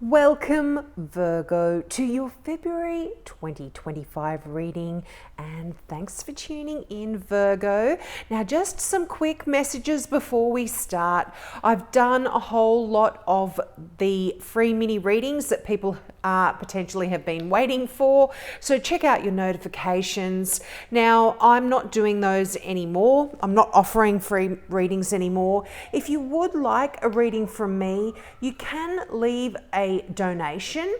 Welcome, Virgo, to your February 2025 reading, and thanks for tuning in, Virgo. Now, just some quick messages before we start. I've done a whole lot of the free mini readings that people potentially have been waiting for, so check out your notifications. Now, I'm not doing those anymore. I'm not offering free readings anymore. If you would like a reading from me, you can leave a donation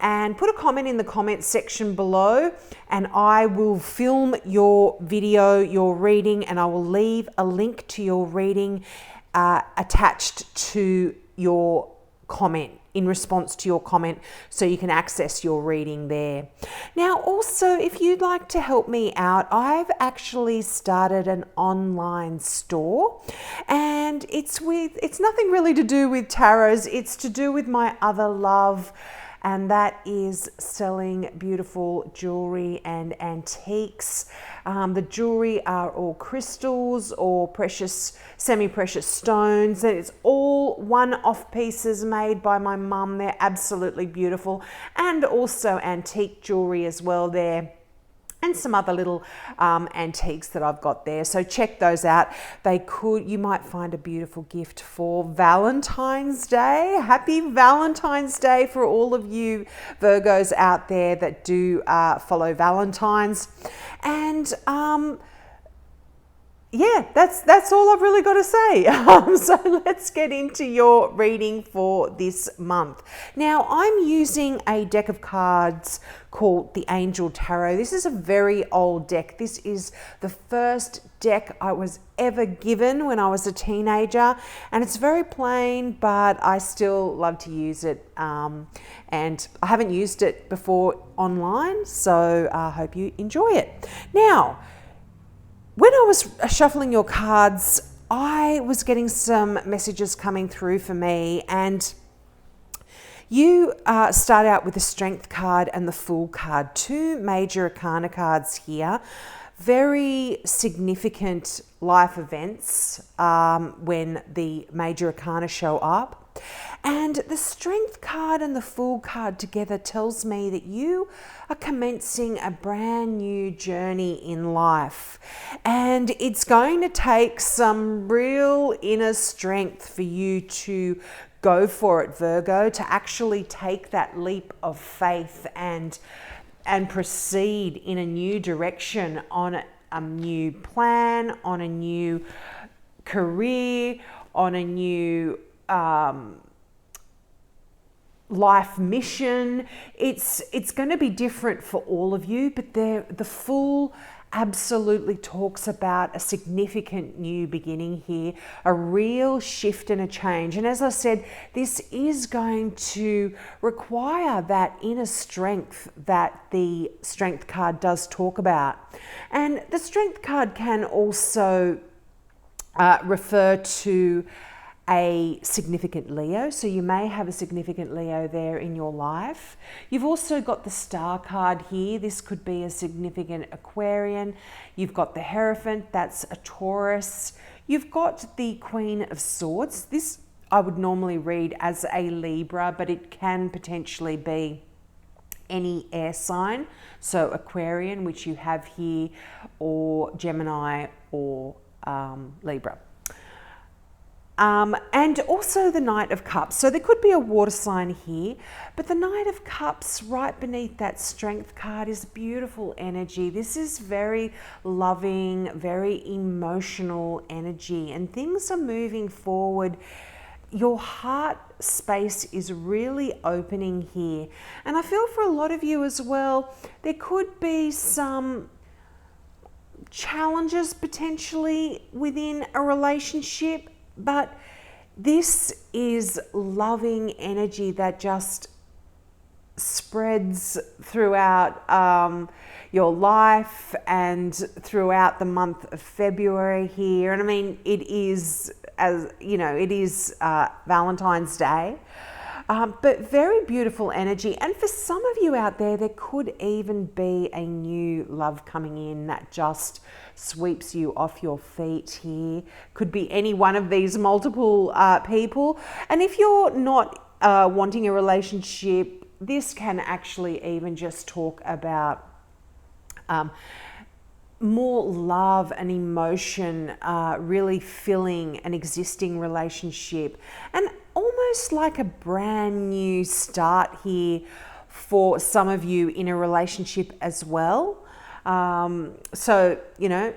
and put a comment in the comment section below, and I will film your video, your reading, and I will leave a link to your reading attached to your comment, in response to your comment, so you can access your reading there. Now, also, if you'd like to help me out, I've actually started an online store, and it's nothing really to do with tarots, it's to do with my other love, and that is selling beautiful jewelry and antiques. The jewelry are all crystals or precious, semi-precious stones, and it's all one-off pieces made by my mum. They're absolutely beautiful, and also antique jewelry as well there, and some other little antiques that I've got there. So check those out. You might find a beautiful gift for Valentine's Day. Happy Valentine's Day for all of you Virgos out there that do follow Valentine's. And yeah, that's all I've really got to say. So let's get into your reading for this month. Now, I'm using a deck of cards called the Angel Tarot. This is a very old deck. This is the first deck I was ever given when I was a teenager, and it's very plain, but I still love to use it. And I haven't used it before online, so I hope you enjoy it. Now, when I was shuffling your cards, I was getting some messages coming through for me, and you start out with the Strength card and the Fool card, two major arcana cards here. Very significant life events when the major arcana show up. And the Strength card and the Fool card together tells me that you are commencing a brand new journey in life. And it's going to take some real inner strength for you to go for it, Virgo, to actually take that leap of faith and proceed in a new direction, on a new plan, on a new career, on a new life mission. It's going to be different for all of you, but the Fool absolutely talks about a significant new beginning here, a real shift and a change. And as I said, this is going to require that inner strength that the Strength card does talk about. And the Strength card can also refer to a significant Leo, so you may have a significant Leo there in your life. You've also got the Star card here. This could be a significant Aquarian. You've got the Hierophant, that's a Taurus. You've got the Queen of Swords. This I would normally read as a Libra, but it can potentially be any air sign, so Aquarian, which you have here, or Gemini, or Libra. And also the Knight of Cups. So there could be a water sign here, but the Knight of Cups right beneath that Strength card is beautiful energy. This is very loving, very emotional energy, and things are moving forward. Your heart space is really opening here. And I feel for a lot of you as well, there could be some challenges potentially within a relationship, but this is loving energy that just spreads throughout your life and throughout the month of February here. And I mean, it is, as you know, it is Valentine's Day, but very beautiful energy. And for some of you out there, there could even be a new love coming in that just sweeps you off your feet here. Could be any one of these multiple people. And if you're not wanting a relationship, this can actually even just talk about more love and emotion really filling an existing relationship, and almost like a brand new start here for some of you in a relationship as well. So, you know,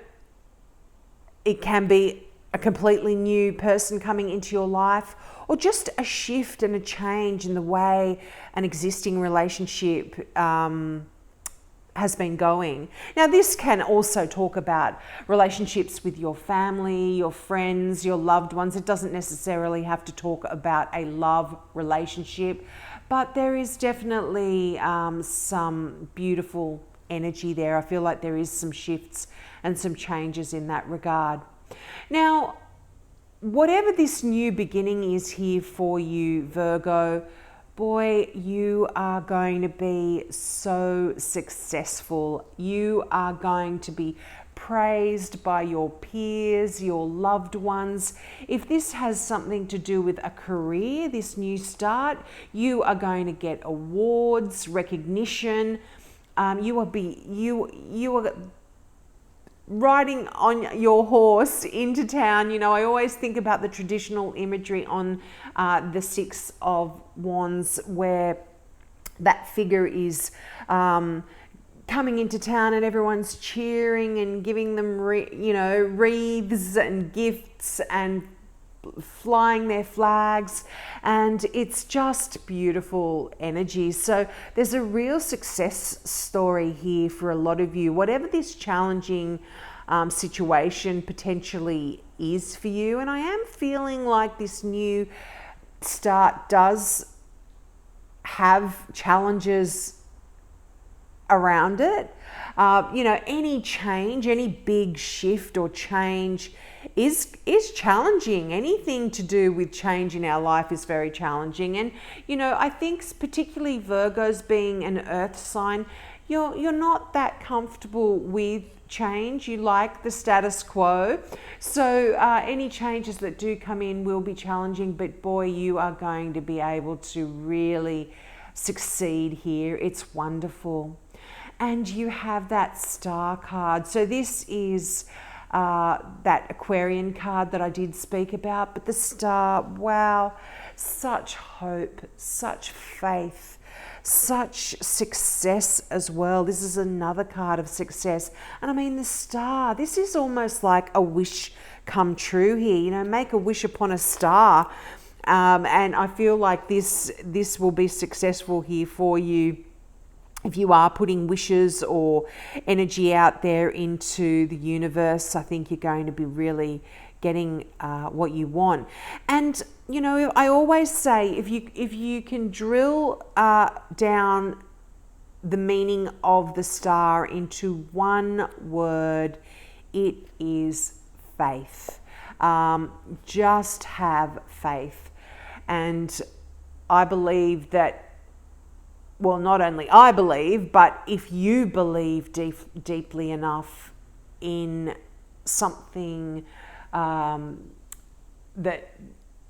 it can be a completely new person coming into your life, or just a shift and a change in the way an existing relationship has been going. Now, this can also talk about relationships with your family, your friends, your loved ones. It doesn't necessarily have to talk about a love relationship, but there is definitely some beautiful energy there. I feel like there is some shifts and some changes in that regard. Now, whatever this new beginning is here for you, Virgo, boy, you are going to be so successful. You are going to be praised by your peers, your loved ones. If this has something to do with a career, this new start, you are going to get awards, recognition. You are riding on your horse into town. You know, I always think about the traditional imagery on the Six of Wands, where that figure is coming into town and everyone's cheering and giving them, wreaths and gifts and flying their flags, and it's just beautiful energy. So there's a real success story here for a lot of you, whatever this challenging situation potentially is for you. And I am feeling like this new start does have challenges around it. Any change, any big shift or change is challenging. Anything to do with change in our life is very challenging. And I think particularly Virgos, being an earth sign, you're not that comfortable with change. You like the status quo. So any changes that do come in will be challenging, but boy, you are going to be able to really succeed here. It's wonderful. And you have that star card. So this is that Aquarian card that I did speak about, but the star, wow, such hope, such faith, such success as well. This is another card of success. And I mean, the star, this is almost like a wish come true here. Make a wish upon a star. And I feel like this will be successful here for you. If you are putting wishes or energy out there into the universe, I think you're going to be really getting what you want. And I always say, if you can drill down the meaning of the star into one word, it is faith. Just have faith. And I believe that, well, not only I believe, but if you believe deeply enough in something that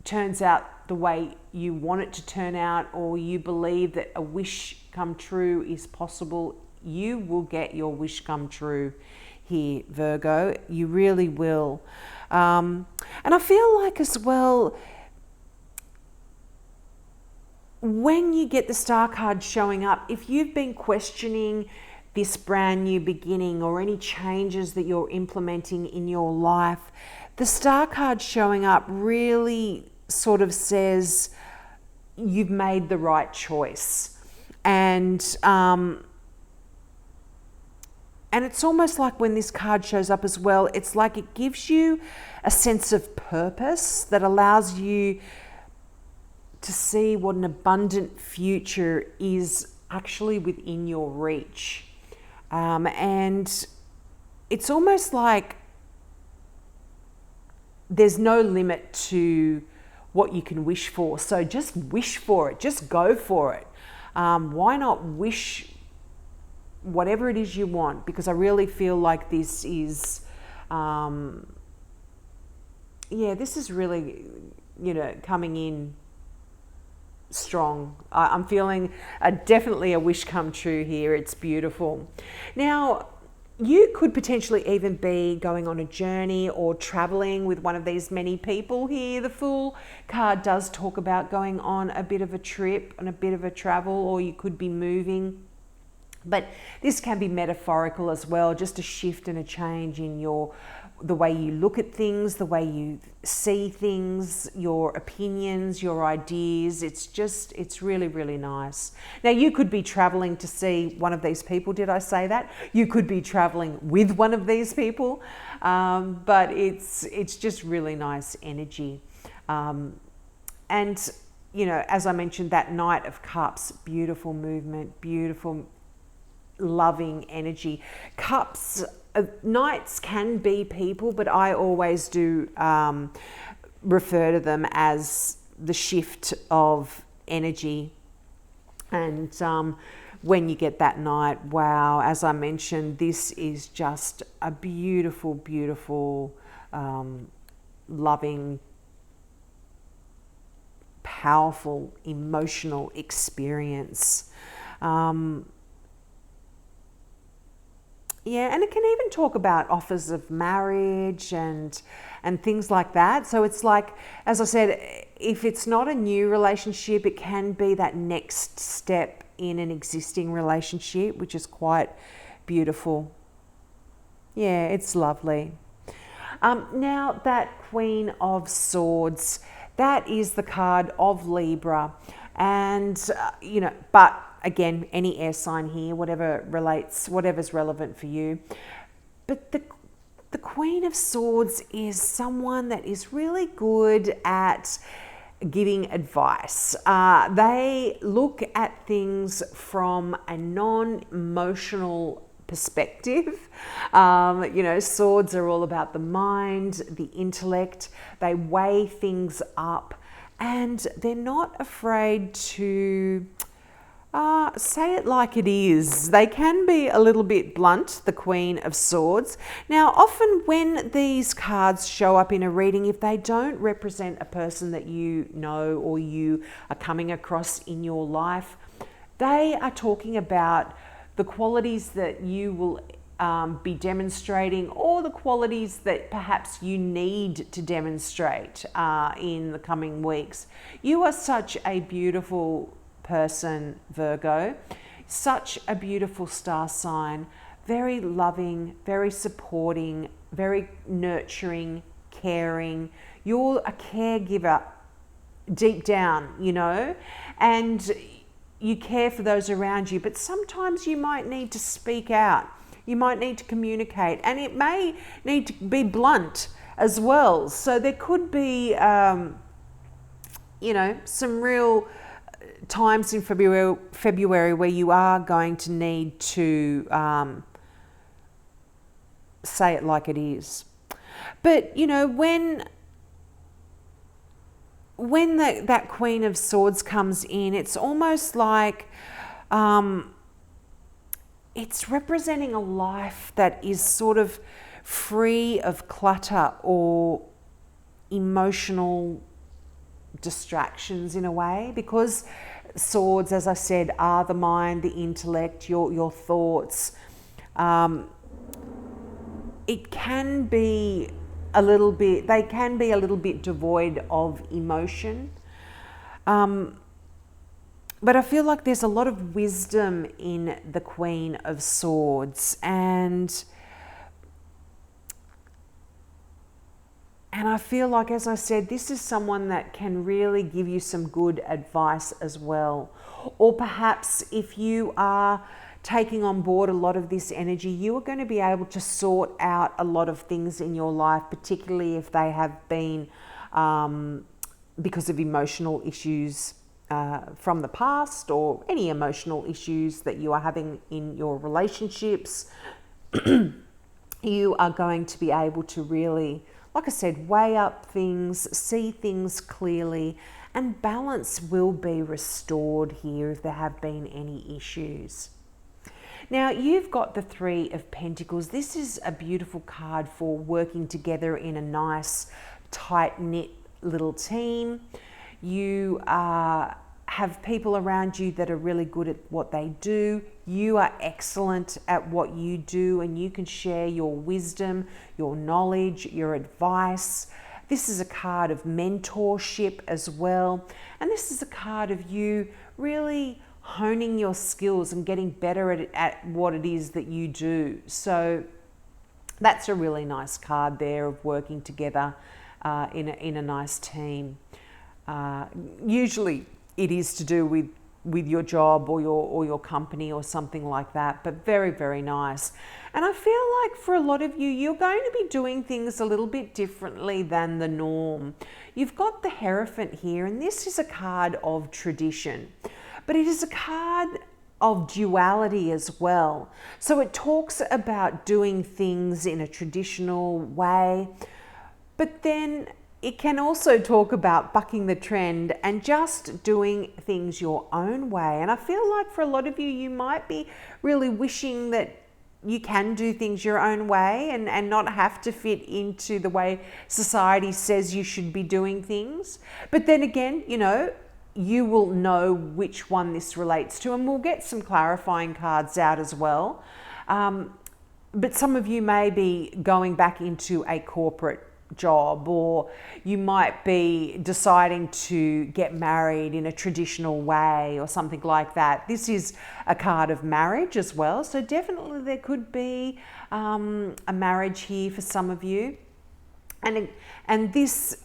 turns out the way you want it to turn out, or you believe that a wish come true is possible, you will get your wish come true here, Virgo. You really will. And I feel like as well, when you get the star card showing up, if you've been questioning this brand new beginning or any changes that you're implementing in your life, the star card showing up really sort of says you've made the right choice. And it's almost like when this card shows up as well, it's like it gives you a sense of purpose that allows you to see what an abundant future is actually within your reach. And it's almost like there's no limit to what you can wish for. So just wish for it, just go for it. Why not wish whatever it is you want? Because I really feel like this is, this is really, coming in strong. I'm feeling definitely a wish come true here. It's beautiful. Now, you could potentially even be going on a journey or traveling with one of these many people here. The Fool card does talk about going on a bit of a trip and a bit of a travel, or you could be moving. But this can be metaphorical as well, just a shift and a change in the way you look at things, the way you see things, your opinions, your ideas. It's really, really nice. Now, you could be traveling to see one of these people. Did I say that? You could be traveling with one of these people, but it's just really nice energy. And, you know, as I mentioned, that Knight of Cups, beautiful movement, beautiful loving energy. Cups, knights can be people, but I always do refer to them as the shift of energy. And when you get that knight, wow, as I mentioned, this is just a beautiful, beautiful, loving, powerful, emotional experience. Yeah, and it can even talk about offers of marriage and things like that. So it's like, as I said, if it's not a new relationship, it can be that next step in an existing relationship, which is quite beautiful. Yeah, it's lovely. Now, that Queen of Swords, that is the card of Libra. And, you know, but again, any air sign here, whatever's relevant for you. But the Queen of Swords is someone that is really good at giving advice. They look at things from a non-emotional perspective. You know, swords are all about the mind, the intellect. They weigh things up, and they're not afraid to say it like it is. They can be a little bit blunt, the Queen of Swords. Now, often when these cards show up in a reading, if they don't represent a person that you know or you are coming across in your life, they are talking about the qualities that you will be demonstrating, or the qualities that perhaps you need to demonstrate in the coming weeks. You are such a beautiful person, Virgo, such a beautiful star sign, very loving, very supporting, very nurturing, caring. You're a caregiver deep down, you know, and you care for those around you, but sometimes you might need to speak out. You might need to communicate, and it may need to be blunt as well. So there could be, you know, some real times in February where you are going to need to say it like it is. But, you know, when that Queen of Swords comes in, it's almost like it's representing a life that is sort of free of clutter or emotional distractions in a way, because swords, as I said, are the mind, the intellect, your thoughts. It can be they can be a little bit devoid of emotion. But I feel like there's a lot of wisdom in the Queen of Swords, and I feel like, as I said, this is someone that can really give you some good advice as well. Or perhaps if you are taking on board a lot of this energy, you are going to be able to sort out a lot of things in your life, particularly if they have been because of emotional issues from the past, or any emotional issues that you are having in your relationships. You are going to be able to really, like I said, weigh up things, see things clearly, and balance will be restored here if there have been any issues. Now, you've got the Three of Pentacles. This is a beautiful card for working together in a nice, tight-knit little team. You are have people around you that are really good at what they do. You are excellent at what you do, and you can share your wisdom, your knowledge, your advice. This is a card of mentorship as well. And this is a card of you really honing your skills and getting better at what it is that you do. So that's a really nice card there of working together in a nice team. Usually it is to do with your job or your company or something like that, but very, very nice. And I feel like for a lot of you, you're going to be doing things a little bit differently than the norm. You've got the Hierophant here, and this is a card of tradition, but it is a card of duality as well. So it talks about doing things in a traditional way, but then it can also talk about bucking the trend and just doing things your own way. And I feel like for a lot of you, you might be really wishing that you can do things your own way and not have to fit into the way society says you should be doing things. But then again, you know, you will know which one this relates to, and we'll get some clarifying cards out as well. But some of you may be going back into a corporate job, or you might be deciding to get married in a traditional way or something like that. This is a card of marriage as well, so definitely there could be a marriage here for some of you. And this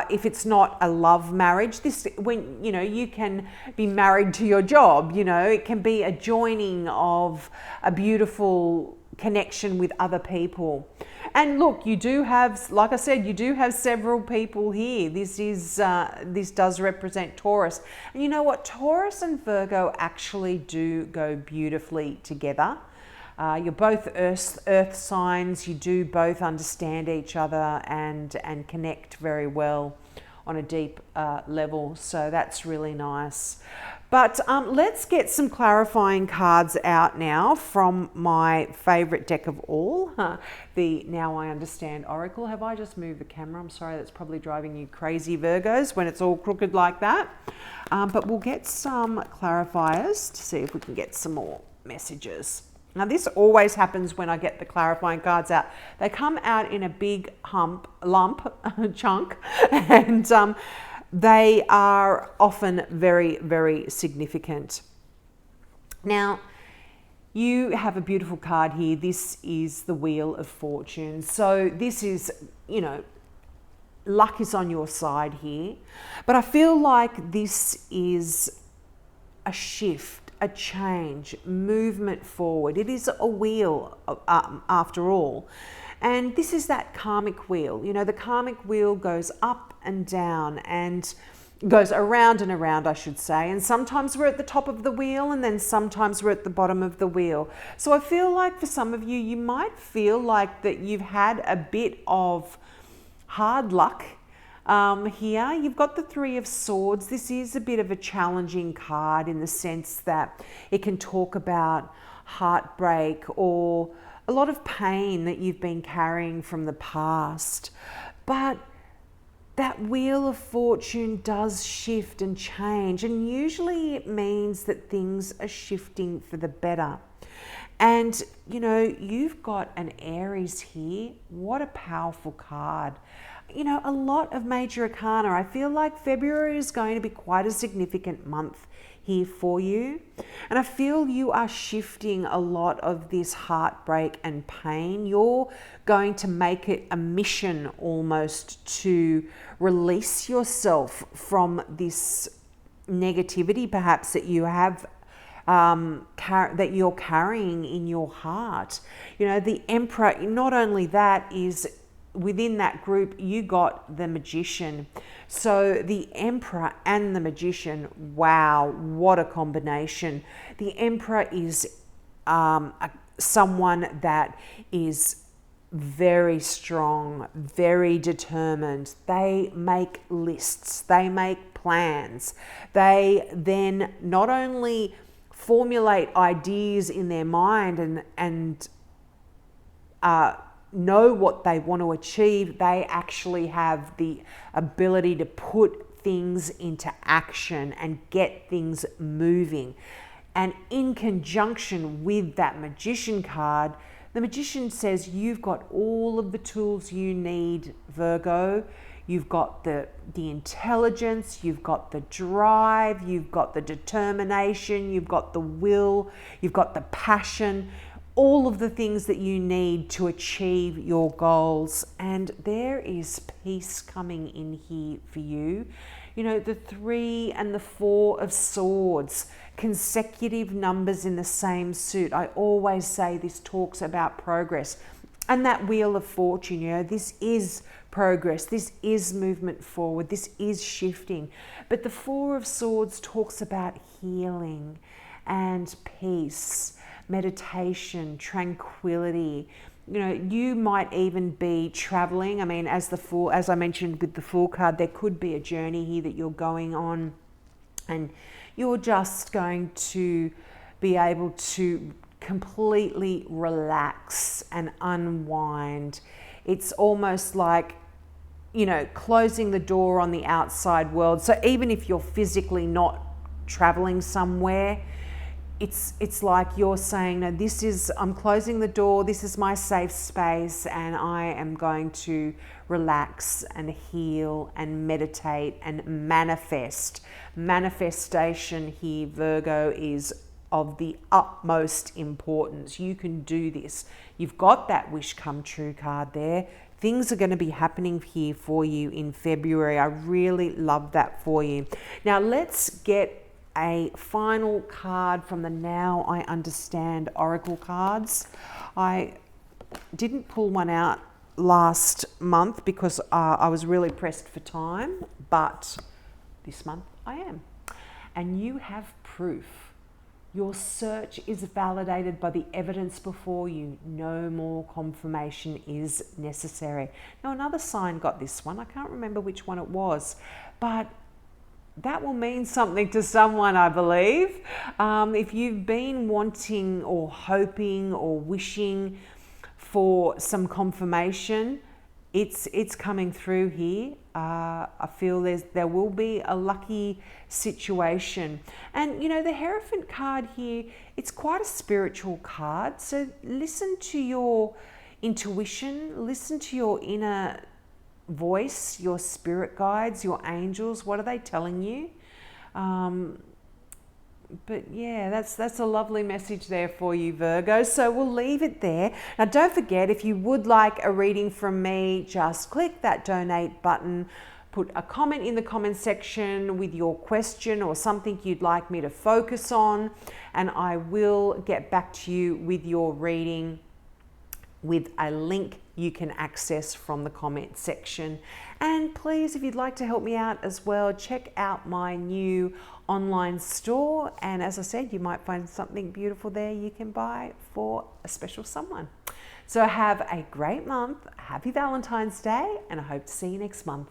if it's not a love marriage, this, when you know, you can be married to your job, you know, it can be a joining of a beautiful connection with other people. And look, you do have, like I said, you do have several people here. This does represent Taurus. And you know what? Taurus and Virgo actually do go beautifully together. You're both earth signs. You do both understand each other and connect very well on a deep level. So that's really nice. But let's get some clarifying cards out now from my favorite deck of all, the Now I Understand Oracle. Have I just moved the camera? I'm sorry, that's probably driving you crazy, Virgos, when it's all crooked like that. But we'll get some clarifiers to see if we can get some more messages. Now this always happens when I get the clarifying cards out. They come out in a big lump, chunk, and they are often very, very significant. Now, you have a beautiful card here. This is the Wheel of Fortune. So this is, you know, luck is on your side here. But I feel like this is a shift, a change, movement forward. It is a wheel after all. And this is that karmic wheel. You know, the karmic wheel goes up and down and goes around and around, I should say. And sometimes we're at the top of the wheel, and then sometimes we're at the bottom of the wheel. So I feel like for some of you, you might feel like that you've had a bit of hard luck here. You've got the Three of Swords. This is a bit of a challenging card in the sense that it can talk about heartbreak or a lot of pain that you've been carrying from the past. But that Wheel of Fortune does shift and change, and usually it means that things are shifting for the better. And you know, you've got an Aries here. What a powerful card. You know, a lot of major arcana. I feel like February is going to be quite a significant month here for you. And I feel you are shifting a lot of this heartbreak and pain. You're going to make it a mission almost to release yourself from this negativity perhaps that you have that you're carrying in your heart. You know, the Emperor, not only that, is within that group, you got the Magician. So the Emperor and the Magician, wow, what a combination. The Emperor is someone that is very strong, very determined. They make lists, they make plans. They then not only formulate ideas in their mind and know what they want to achieve, they actually have the ability to put things into action and get things moving. And in conjunction with that Magician card, the Magician says you've got all of the tools you need, Virgo. You've got the intelligence, you've got the drive, you've got the determination, you've got the will, you've got the passion, all of the things that you need to achieve your goals. And there is peace coming in here for you. You know, the 3 and the 4 of Swords, consecutive numbers in the same suit. I always say this talks about progress. And that Wheel of Fortune, you know, this is progress. This is movement forward. This is shifting. But the 4 of Swords talks about healing and peace, meditation, tranquility. You know, you might even be traveling. I mean, as I mentioned with the Fool card, there could be a journey here that you're going on, and you're just going to be able to completely relax and unwind. It's almost like, you know, closing the door on the outside world. So even if you're physically not traveling somewhere, it's like you're saying, no, I'm closing the door, this is my safe space, and I am going to relax and heal and meditate and manifest. Manifestation here, Virgo, is of the utmost importance. You can do this. You've got that wish come true card there. Things are going to be happening here for you in February. I really love that for you. Now let's get a final card from the Now I Understand Oracle cards. I didn't pull one out last month because I was really pressed for time, but this month I am. And you have proof. Your search is validated by the evidence before you. No more confirmation is necessary. Now another sign got this one. I can't remember which one it was, but that will mean something to someone, I believe. If you've been wanting or hoping or wishing for some confirmation, it's coming through here. I feel there will be a lucky situation. And you know, the Hierophant card here, it's quite a spiritual card. So listen to your intuition, listen to your inner voice, your spirit guides, your angels. What are they telling you? But yeah, that's a lovely message there for you, Virgo. So we'll leave it there. Now don't forget, if you would like a reading from me, just click that donate button, put a comment in the comment section with your question or something you'd like me to focus on, and I will get back to you with your reading with a link you can access from the comment section. And please, if you'd like to help me out as well, check out my new online store. And as I said, you might find something beautiful there you can buy for a special someone. So have a great month. Happy Valentine's Day, and I hope to see you next month.